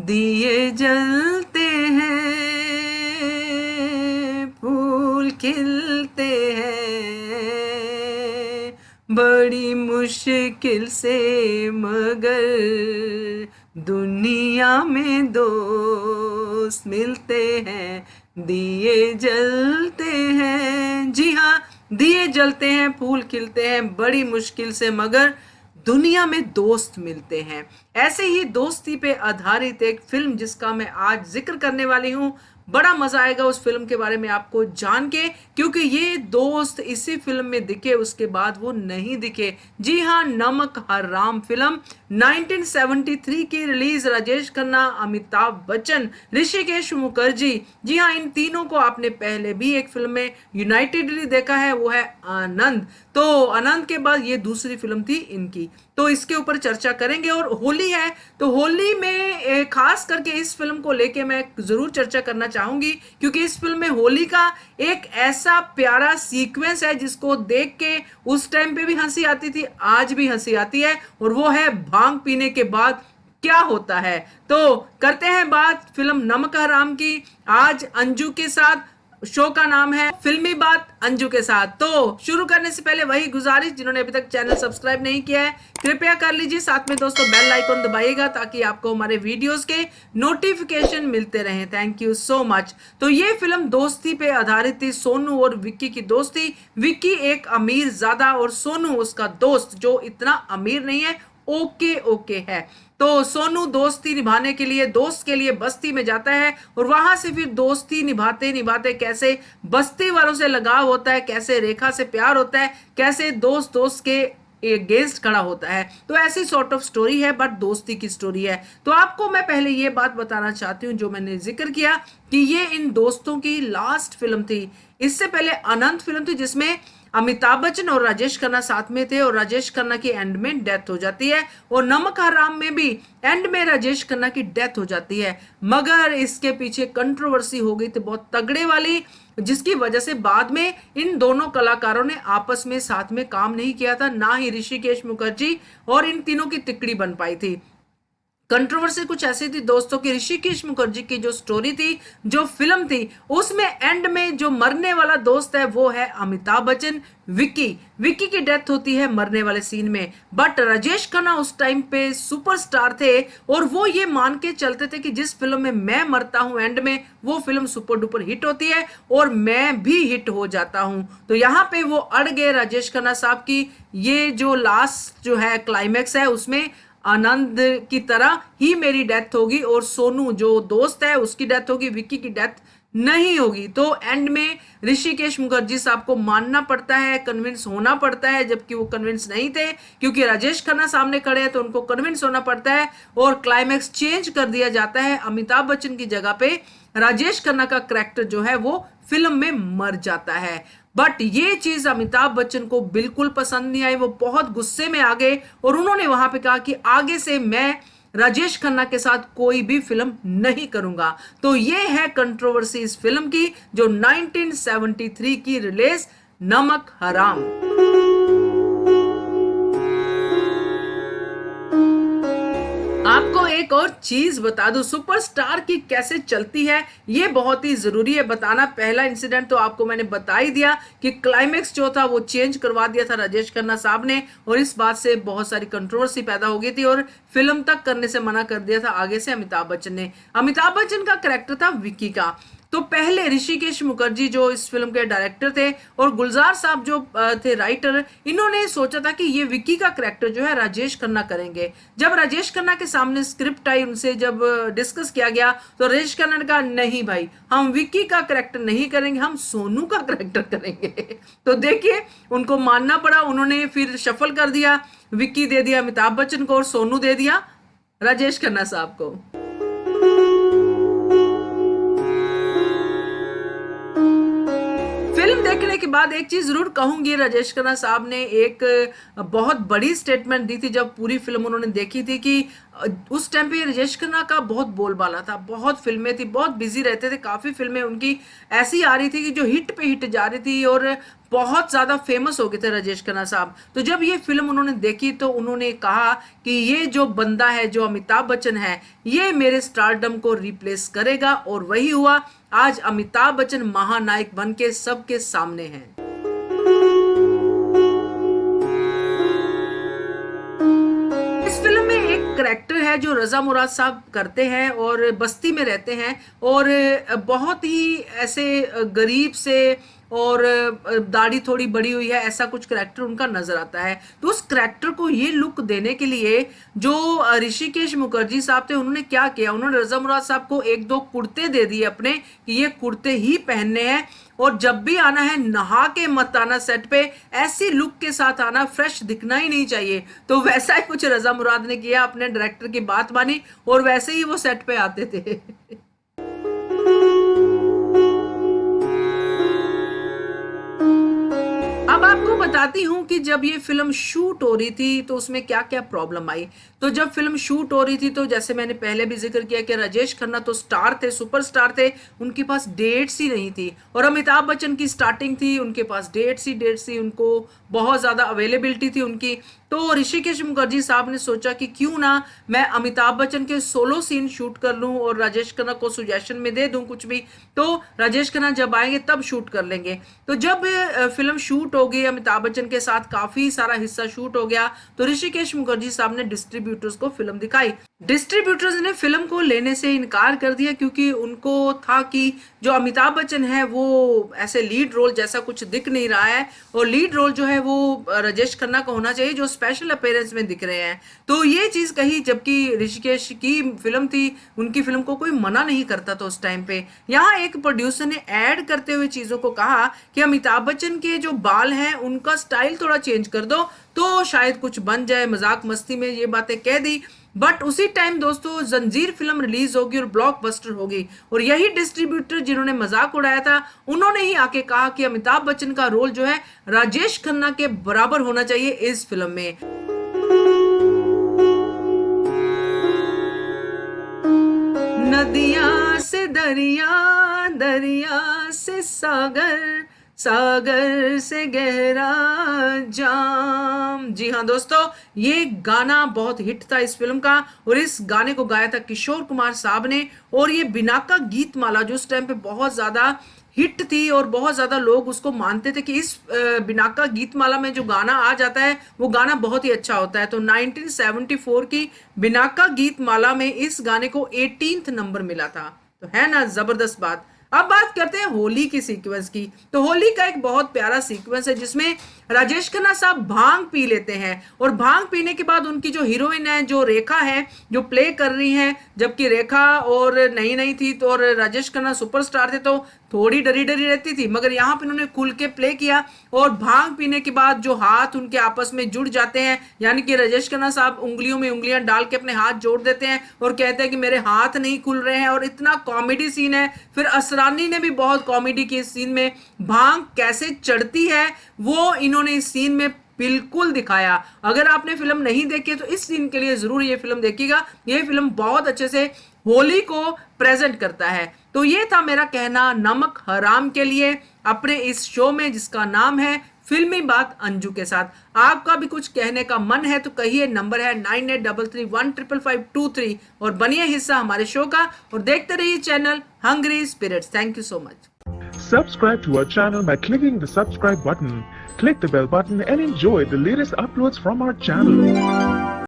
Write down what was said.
दिए जलते हैं, फूल खिलते हैं, बड़ी मुश्किल से मगर दुनिया में दोस्त मिलते हैं। दिए जलते हैं, जी हाँ, दिए जलते हैं, फूल खिलते हैं, बड़ी मुश्किल से मगर दुनिया में दोस्त मिलते हैं। ऐसे ही दोस्ती पे आधारित एक फिल्म जिसका मैं आज जिक्र करने वाली हूं, बड़ा मजा आएगा उस फिल्म के बारे में आपको जान के, क्योंकि ये दोस्त इसी फिल्म में दिखे, उसके बाद वो नहीं दिखे। जी हाँ, नमक हराम फिल्म 1973 की रिलीज, राजेश खन्ना, अमिताभ बच्चन, ऋषिकेश मुखर्जी। जी हाँ, इन तीनों को आपने पहले भी एक फिल्म में यूनाइटेडली देखा है, वो है आनंद। तो आनंद के बाद ये दूसरी फिल्म थी इनकी, तो इसके ऊपर चर्चा करेंगे। और होली है तो होली में खास करके इस फिल्म को लेके मैं जरूर चर्चा करना चाहूंगी, क्योंकि इस फिल्म में होली का एक ऐसा प्यारा सीक्वेंस है जिसको देख के उस टाइम पे भी हंसी आती थी, आज भी हंसी आती है, और वो है भांग पीने के बाद क्या होता है। तो करते हैं बात फिल्म नमक हराम की, आज अंजू के साथ। शो का नाम है फिल्मी बात अंजू के साथ। तो शुरू करने से पहले वही गुजारिश, जिन्होंने अभी तक चैनल सब्सक्राइब नहीं किया है कृपया कर लीजिए, साथ में दोस्तों बेल आइकन दबाइएगा ताकि आपको हमारे वीडियोस के नोटिफिकेशन मिलते रहें। Thank you so much. तो ये फिल्म दोस्ती पे आधारित थी, सोनू और विक्की की दोस्ती। विक्की एक अमीर ज्यादा और सोनू उसका दोस्त जो इतना अमीर नहीं है, ओके ओके है। तो सोनू दोस्ती निभाने के लिए, दोस्त के लिए बस्ती में जाता है, और वहां से फिर दोस्ती निभाते निभाते कैसे बस्ती वालों से लगाव होता है, कैसे रेखा से प्यार होता है, कैसे दोस्त दोस्त के अगेंस्ट खड़ा होता है। तो ऐसी सॉर्ट ऑफ स्टोरी है, बट दोस्ती की स्टोरी है। तो आपको मैं पहले ये बात बताना चाहती हूँ, जो मैंने जिक्र किया कि ये इन दोस्तों की लास्ट फिल्म थी। इससे पहले अनंत फिल्म थी जिसमें अमिताभ बच्चन और राजेश खन्ना साथ में थे, और राजेश खन्ना की एंड में डेथ हो जाती है, और नमक हराम में भी एंड में राजेश खन्ना की डेथ हो जाती है। मगर इसके पीछे कंट्रोवर्सी हो गई थी बहुत तगड़े वाली, जिसकी वजह से बाद में इन दोनों कलाकारों ने आपस में साथ में काम नहीं किया था, ना ही ऋषिकेश मुखर्जी और इन तीनों की तिकड़ी बन पाई थी। कंट्रोवर्सी कुछ ऐसी थी दोस्तों की, ऋषिकेश मुखर्जी की जो स्टोरी थी, जो फिल्म थी, उसमें एंड में जो मरने वाला दोस्त है वो है अमिताभ बच्चन, विक्की। विक्की की डेथ होती है मरने वाले सीन में, बट राजेश खन्ना उस टाइम पे सुपरस्टार थे, और वो ये मान के चलते थे कि जिस फिल्म में मैं मरता हूं एंड में, वो फिल्म सुपर डुपर हिट होती है और मैं भी हिट हो जाता हूं। तो यहाँ पे वो अड़ गए राजेश खन्ना साहब की। ये जो लास्ट जो है क्लाइमैक्स है, उसमें आनंद की तरह ही मेरी डेथ होगी, और सोनू जो दोस्त है उसकी डेथ होगी, विक्की की डेथ नहीं होगी। तो एंड में ऋषिकेश मुखर्जी साहब को मानना पड़ता है, कन्विंस होना पड़ता है, जबकि वो कन्विंस नहीं थे, क्योंकि राजेश खन्ना सामने खड़े हैं तो उनको कन्विंस होना पड़ता है, और क्लाइमैक्स चेंज कर दिया जाता है। अमिताभ बच्चन की जगह पे राजेश खन्ना का कैरेक्टर जो है वो फिल्म में मर जाता है। बट ये चीज अमिताभ बच्चन को बिल्कुल पसंद नहीं आई, वो बहुत गुस्से में आ गए, और उन्होंने वहां पे कहा कि आगे से मैं राजेश खन्ना के साथ कोई भी फिल्म नहीं करूंगा। तो ये है कंट्रोवर्सी इस फिल्म की, जो 1973 की रिलीज, नमक हराम। आपको एक और चीज बता दूं, सुपरस्टार की कैसे चलती है ये बहुत ही जरूरी है बताना। पहला इंसिडेंट तो आपको मैंने बता ही दिया कि क्लाइमेक्स जो था वो चेंज करवा दिया था राजेश खन्ना साहब ने, और इस बात से बहुत सारी कंट्रोवर्सी पैदा हो गई थी, और फिल्म तक करने से मना कर दिया था आगे से अमिताभ बच्चन ने। अमिताभ बच्चन का कैरेक्टर था विक्की का। तो पहले ऋषिकेश मुखर्जी जो इस फिल्म के डायरेक्टर थे, और गुलजार साहब जो थे राइटर, इन्होंने सोचा था कि ये विक्की का कैरेक्टर जो है राजेश खन्ना करेंगे। जब राजेश खन्ना के सामने स्क्रिप्ट आई, उनसे जब डिस्कस किया गया, तो राजेश खन्ना ने कहा नहीं भाई, हम विक्की का कैरेक्टर नहीं करेंगे, हम सोनू का कैरेक्टर करेंगे। तो देखिए, उनको मानना पड़ा, उन्होंने फिर शफल कर दिया, विक्की दे दिया अमिताभ बच्चन को और सोनू दे दिया राजेश खन्ना साहब को। फिल्म देखने के बाद एक चीज जरूर कहूंगी, राजेश खन्ना साहब ने एक बहुत बड़ी स्टेटमेंट दी थी जब पूरी फिल्म उन्होंने देखी थी, कि उस टाइम पे राजेश खन्ना का बहुत बोलबाला था, बहुत फिल्में थी, बहुत बिजी रहते थे, काफी फिल्में उनकी ऐसी आ रही थी कि जो हिट पे हिट जा रही थी, और बहुत ज्यादा फेमस हो गए थे राजेश खन्ना साहब। तो जब ये फिल्म उन्होंने देखी तो उन्होंने कहा कि ये जो बंदा है, जो अमिताभ बच्चन है, ये मेरे स्टारडम को रिप्लेस करेगा, और वही हुआ। आज अमिताभ बच्चन महानायक बन के सबके सामने हैं। इस फिल्म में एक करेक्टर है जो रजा मुराद साहब करते हैं, और बस्ती में रहते हैं, और बहुत ही ऐसे गरीब से, और दाढ़ी थोड़ी बड़ी हुई है, ऐसा कुछ करेक्टर उनका नजर आता है। तो उस करेक्टर को ये लुक देने के लिए जो ऋषिकेश मुखर्जी साहब थे, उन्होंने क्या किया, उन्होंने रजा मुराद साहब को एक दो कुर्ते दे दिए अपने, कि ये कुर्ते ही पहनने हैं, और जब भी आना है नहा के मत आना सेट पे, ऐसी लुक के साथ आना, फ्रेश दिखना ही नहीं चाहिए। तो वैसा ही कुछ रजा मुराद ने किया, अपने डायरेक्टर की बात मानी, और वैसे ही वो सेट पे आते थे। अब आपको बताती हूं कि जब ये फिल्म शूट हो रही थी तो उसमें क्या क्या प्रॉब्लम आई। तो जब फिल्म शूट हो रही थी तो जैसे मैंने पहले भी जिक्र किया कि राजेश खन्ना तो स्टार थे, सुपरस्टार थे, उनके पास डेट्स ही नहीं थी, और अमिताभ बच्चन की स्टार्टिंग थी, उनके पास डेट्स ही, उनको बहुत ज्यादा अवेलेबिलिटी थी उनकी। तो ऋषिकेश मुखर्जी साहब ने सोचा कि क्यों ना मैं अमिताभ बच्चन के सोलो सीन शूट कर लूं और राजेश खन्ना को सुजेशन में दे दूं कुछ भी, तो राजेश खन्ना जब आएंगे तब शूट कर लेंगे। तो जब फिल्म शूट हो गई, अमिताभ बच्चन के साथ काफी सारा हिस्सा शूट हो गया, तो ऋषिकेश मुखर्जी साहब ने डिस्ट्रीब्यूटर्स को फिल्म दिखाई। डिस्ट्रीब्यूटर्स ने फिल्म को लेने से इनकार कर दिया, क्योंकि उनको था कि जो अमिताभ बच्चन है वो ऐसे लीड रोल जैसा कुछ दिख नहीं रहा है, और लीड रोल जो है वो राजेश खन्ना का होना चाहिए जो स्पेशल अपीयरेंस में दिख रहे हैं। तो ये चीज कही, जबकि ऋषिकेश की फिल्म थी, उनकी फिल्म को कोई मना नहीं करता था उस टाइम पे। यहाँ एक प्रोड्यूसर ने ऐड करते हुए चीजों को कहा कि अमिताभ बच्चन के जो बाल हैं उनका स्टाइल थोड़ा चेंज कर दो तो शायद कुछ बन जाए, मजाक मस्ती में ये बातें कह दी। बट उसी टाइम दोस्तों जंजीर फिल्म रिलीज होगी और ब्लॉकबस्टर होगी, और यही डिस्ट्रीब्यूटर जिन्होंने मजाक उड़ाया था, उन्होंने ही आके कहा कि अमिताभ बच्चन का रोल जो है राजेश खन्ना के बराबर होना चाहिए इस फिल्म में। नदियां से दरिया, दरिया से सागर, सागर से गहरा जाम। जी हाँ दोस्तों, ये गाना बहुत हिट था इस फिल्म का, और इस गाने को गाया था किशोर कुमार साहब ने। और ये बिनाका गीत माला जो उस टाइम पे बहुत ज्यादा हिट थी, और बहुत ज्यादा लोग उसको मानते थे कि इस बिनाका गीत माला में जो गाना आ जाता है वो गाना बहुत ही अच्छा होता है। तो 1974 की बिनाका गीत माला में इस गाने को 18th नंबर मिला था। तो है ना जबरदस्त बात। अब बात करते हैं होली की सीक्वेंस की। तो होली का एक बहुत प्यारा सीक्वेंस है जिसमें राजेश खन्ना साहब भांग पी लेते हैं, और भांग पीने के बाद उनकी जो हीरोइन है, जो रेखा है, जो प्ले कर रही है, जबकि रेखा और नई थी तो, और राजेश खन्ना सुपरस्टार थे तो थोड़ी डरी डरी रहती थी, मगर यहाँ पे उन्होंने खुल के प्ले किया। और भांग पीने के बाद जो हाथ उनके आपस में जुड़ जाते हैं, यानी कि राजेश खन्ना साहब उंगलियों में उंगलियां डाल के अपने हाथ जोड़ देते हैं और कहते हैं कि मेरे हाथ नहीं खुल रहे हैं, और इतना कॉमेडी सीन है। फिर असरानी ने भी बहुत कॉमेडी की इस सीन में, भांग कैसे चढ़ती है वो इन्होंने इस सीन में बिल्कुल दिखाया। अगर आपने फिल्म नहीं देखी है तो इस सीन के लिए जरूर ये फिल्म देखिएगा। ये फिल्म बहुत अच्छे से होली को प्रेजेंट करता है। तो ये था मेरा कहना नमक हराम के लिए अपने इस शो में जिसका नाम है फिल्मी बात अंजू के साथ। आपका भी कुछ कहने का मन है तो कहिए, नंबर है 9833155523, और बनिए हिस्सा हमारे शो का और देखते रहिए channel Hungry Spirits. Thank you so much. Subscribe to our channel by clicking the subscribe button. Click the bell button and enjoy the latest uploads from our channel.